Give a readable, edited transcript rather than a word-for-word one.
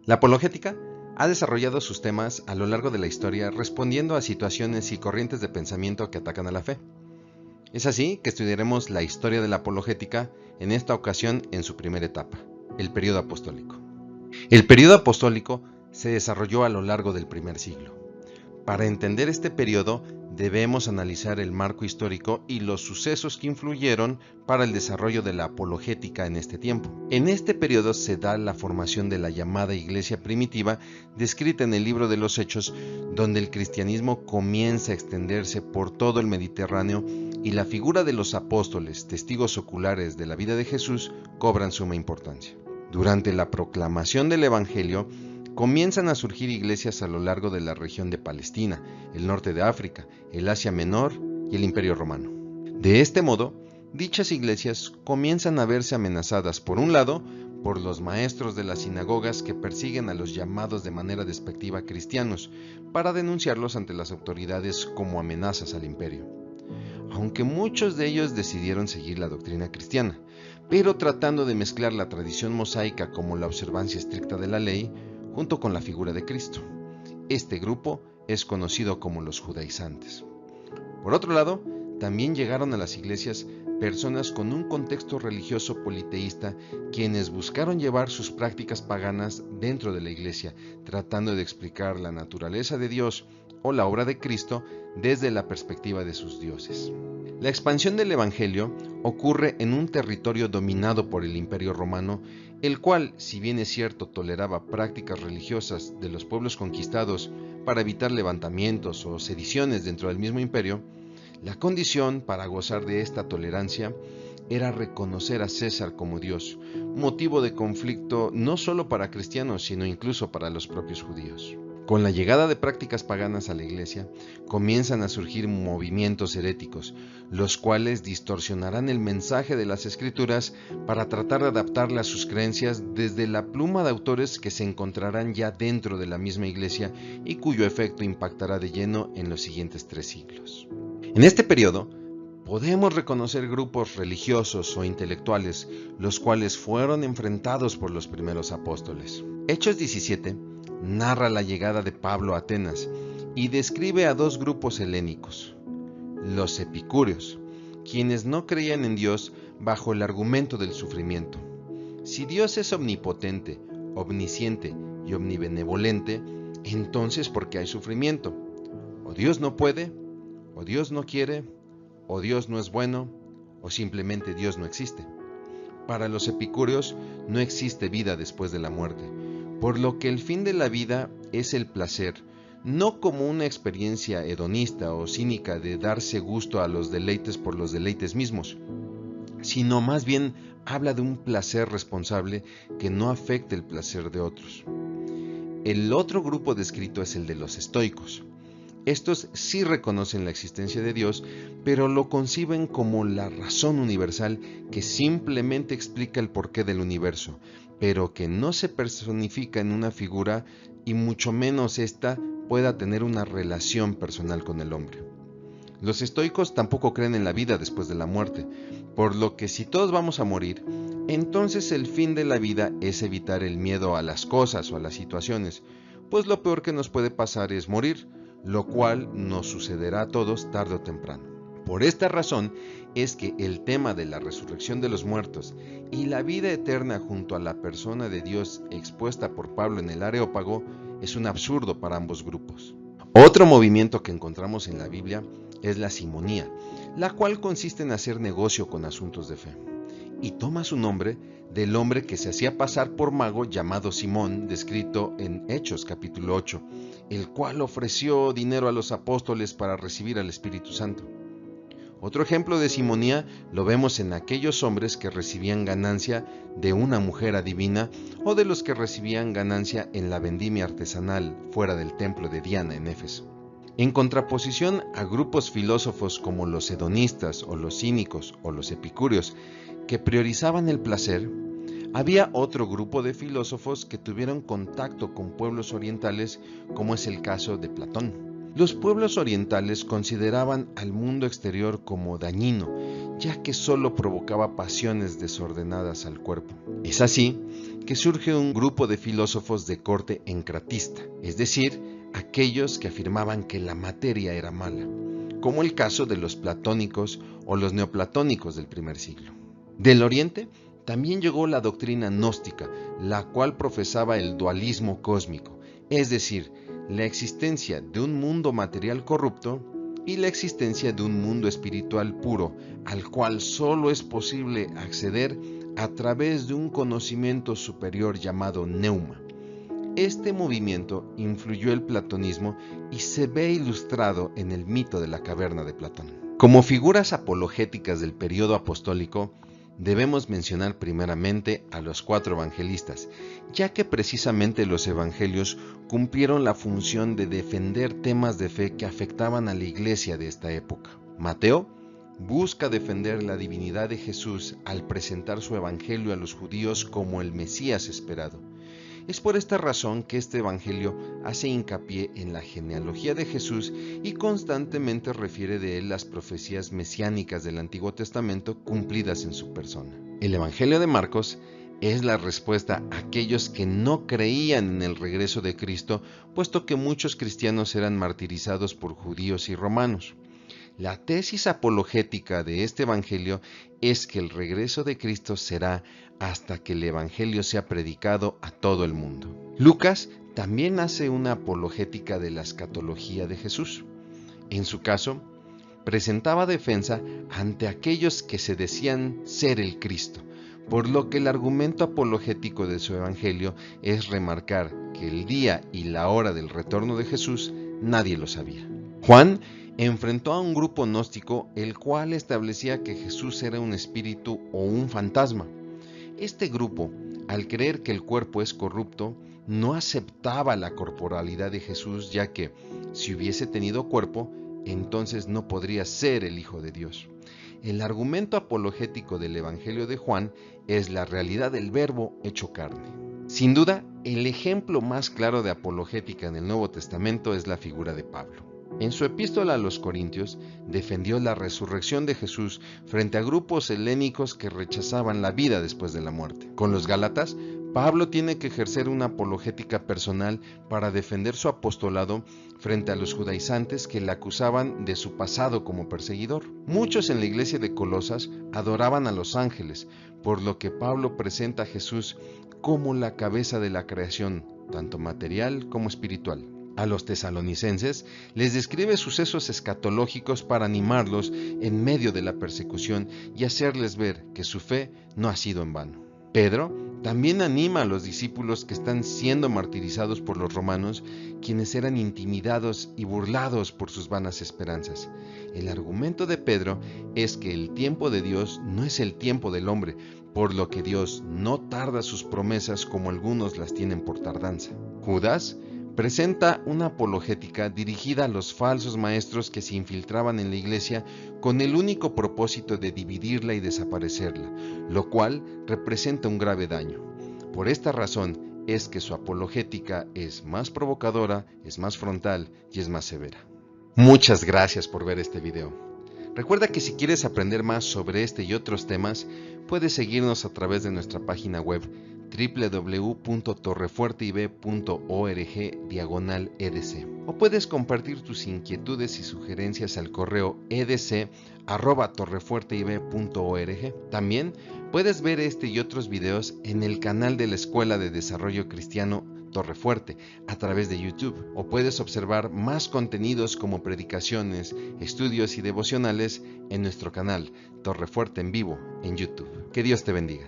La apologética ha desarrollado sus temas a lo largo de la historia respondiendo a situaciones y corrientes de pensamiento que atacan a la fe. Es así que estudiaremos la historia de la apologética, en esta ocasión en su primera etapa, el período apostólico. El período apostólico se desarrolló a lo largo del primer siglo. Para entender este periodo debemos analizar el marco histórico y los sucesos que influyeron para el desarrollo de la apologética en este tiempo. En este periodo se da la formación de la llamada iglesia primitiva descrita en el libro de los Hechos, donde el cristianismo comienza a extenderse por todo el Mediterráneo y la figura de los apóstoles, testigos oculares de la vida de Jesús, cobran suma importancia. Durante la proclamación del Evangelio, comienzan a surgir iglesias a lo largo de la región de Palestina, el norte de África, el Asia Menor y el Imperio Romano. De este modo, dichas iglesias comienzan a verse amenazadas, por un lado, por los maestros de las sinagogas que persiguen a los llamados de manera despectiva cristianos, para denunciarlos ante las autoridades como amenazas al imperio. Aunque muchos de ellos decidieron seguir la doctrina cristiana, pero tratando de mezclar la tradición mosaica como la observancia estricta de la ley, junto con la figura de Cristo. Este grupo es conocido como los judaizantes. Por otro lado, también llegaron a las iglesias personas con un contexto religioso politeísta, quienes buscaron llevar sus prácticas paganas dentro de la iglesia, tratando de explicar la naturaleza de Dios o la obra de Cristo desde la perspectiva de sus dioses. La expansión del Evangelio ocurre en un territorio dominado por el Imperio Romano, el cual, si bien es cierto, toleraba prácticas religiosas de los pueblos conquistados para evitar levantamientos o sediciones dentro del mismo imperio, la condición para gozar de esta tolerancia era reconocer a César como Dios, motivo de conflicto no solo para cristianos, sino incluso para los propios judíos. Con la llegada de prácticas paganas a la iglesia, comienzan a surgir movimientos heréticos, los cuales distorsionarán el mensaje de las Escrituras para tratar de adaptarle a sus creencias desde la pluma de autores que se encontrarán ya dentro de la misma iglesia y cuyo efecto impactará de lleno en los siguientes 3 siglos. En este periodo, podemos reconocer grupos religiosos o intelectuales, los cuales fueron enfrentados por los primeros apóstoles. Hechos 17 narra la llegada de Pablo a Atenas y describe a 2 grupos helénicos: los epicúreos, quienes no creían en Dios bajo el argumento del sufrimiento. Si Dios es omnipotente, omnisciente y omnibenevolente, entonces ¿por qué hay sufrimiento? O Dios no puede, o Dios no quiere, o Dios no es bueno, o simplemente Dios no existe. Para los epicúreos no existe vida después de la muerte, por lo que el fin de la vida es el placer, no como una experiencia hedonista o cínica de darse gusto a los deleites por los deleites mismos, sino más bien habla de un placer responsable que no afecte el placer de otros. El otro grupo descrito es el de los estoicos. Estos sí reconocen la existencia de Dios, pero lo conciben como la razón universal que simplemente explica el porqué del universo, pero que no se personifica en una figura y mucho menos ésta pueda tener una relación personal con el hombre. Los estoicos tampoco creen en la vida después de la muerte, por lo que si todos vamos a morir, entonces el fin de la vida es evitar el miedo a las cosas o a las situaciones, pues lo peor que nos puede pasar es morir, lo cual nos sucederá a todos tarde o temprano. Por esta razón es que el tema de la resurrección de los muertos y la vida eterna junto a la persona de Dios expuesta por Pablo en el Areópago es un absurdo para ambos grupos. Otro movimiento que encontramos en la Biblia es la simonía, la cual consiste en hacer negocio con asuntos de fe, y toma su nombre del hombre que se hacía pasar por mago llamado Simón, descrito en Hechos capítulo 8, el cual ofreció dinero a los apóstoles para recibir al Espíritu Santo. Otro ejemplo de simonía lo vemos en aquellos hombres que recibían ganancia de una mujer adivina o de los que recibían ganancia en la vendimia artesanal fuera del templo de Diana en Éfeso. En contraposición a grupos filósofos como los hedonistas o los cínicos o los epicúreos que priorizaban el placer, había otro grupo de filósofos que tuvieron contacto con pueblos orientales, como es el caso de Platón. Los pueblos orientales consideraban al mundo exterior como dañino, ya que solo provocaba pasiones desordenadas al cuerpo. Es así que surge un grupo de filósofos de corte encratista, es decir, aquellos que afirmaban que la materia era mala, como el caso de los platónicos o los neoplatónicos del primer siglo. Del Oriente también llegó la doctrina gnóstica, la cual profesaba el dualismo cósmico, es decir, la existencia de un mundo material corrupto y la existencia de un mundo espiritual puro, al cual solo es posible acceder a través de un conocimiento superior llamado neuma. Este movimiento influyó el platonismo y se ve ilustrado en el mito de la caverna de Platón. Como figuras apologéticas del periodo apostólico, debemos mencionar primeramente a los 4 evangelistas, ya que precisamente los evangelios cumplieron la función de defender temas de fe que afectaban a la iglesia de esta época. Mateo busca defender la divinidad de Jesús al presentar su evangelio a los judíos como el Mesías esperado. Es por esta razón que este evangelio hace hincapié en la genealogía de Jesús y constantemente refiere de él las profecías mesiánicas del Antiguo Testamento cumplidas en su persona. El evangelio de Marcos es la respuesta a aquellos que no creían en el regreso de Cristo, puesto que muchos cristianos eran martirizados por judíos y romanos. La tesis apologética de este evangelio es que el regreso de Cristo será hasta que el evangelio sea predicado a todo el mundo. Lucas también hace una apologética de la escatología de Jesús. En su caso, presentaba defensa ante aquellos que se decían ser el Cristo, por lo que el argumento apologético de su evangelio es remarcar que el día y la hora del retorno de Jesús nadie lo sabía. Juan enfrentó a un grupo gnóstico el cual establecía que Jesús era un espíritu o un fantasma. Este grupo, al creer que el cuerpo es corrupto, no aceptaba la corporalidad de Jesús, ya que si hubiese tenido cuerpo, entonces no podría ser el Hijo de Dios. El argumento apologético del Evangelio de Juan es la realidad del Verbo hecho carne. Sin duda, el ejemplo más claro de apologética en el Nuevo Testamento es la figura de Pablo. En su epístola a los Corintios, defendió la resurrección de Jesús frente a grupos helénicos que rechazaban la vida después de la muerte. Con los Gálatas, Pablo tiene que ejercer una apologética personal para defender su apostolado frente a los judaizantes que le acusaban de su pasado como perseguidor. Muchos en la iglesia de Colosas adoraban a los ángeles, por lo que Pablo presenta a Jesús como la cabeza de la creación, tanto material como espiritual. A los tesalonicenses les describe sucesos escatológicos para animarlos en medio de la persecución y hacerles ver que su fe no ha sido en vano. Pedro también anima a los discípulos que están siendo martirizados por los romanos, quienes eran intimidados y burlados por sus vanas esperanzas. El argumento de Pedro es que el tiempo de Dios no es el tiempo del hombre, por lo que Dios no tarda sus promesas como algunos las tienen por tardanza. Judas presenta una apologética dirigida a los falsos maestros que se infiltraban en la iglesia con el único propósito de dividirla y desaparecerla, lo cual representa un grave daño. Por esta razón es que su apologética es más provocadora, es más frontal y es más severa. Muchas gracias por ver este video. Recuerda que si quieres aprender más sobre este y otros temas, puedes seguirnos a través de nuestra página web www.torrefuerteiv.org/edc o puedes compartir tus inquietudes y sugerencias al correo edc@torrefuerteiv.org. También puedes ver este y otros videos en el canal de la Escuela de Desarrollo Cristiano Torrefuerte a través de YouTube, o puedes observar más contenidos como predicaciones, estudios y devocionales en nuestro canal Torrefuerte en Vivo en YouTube. Que Dios te bendiga.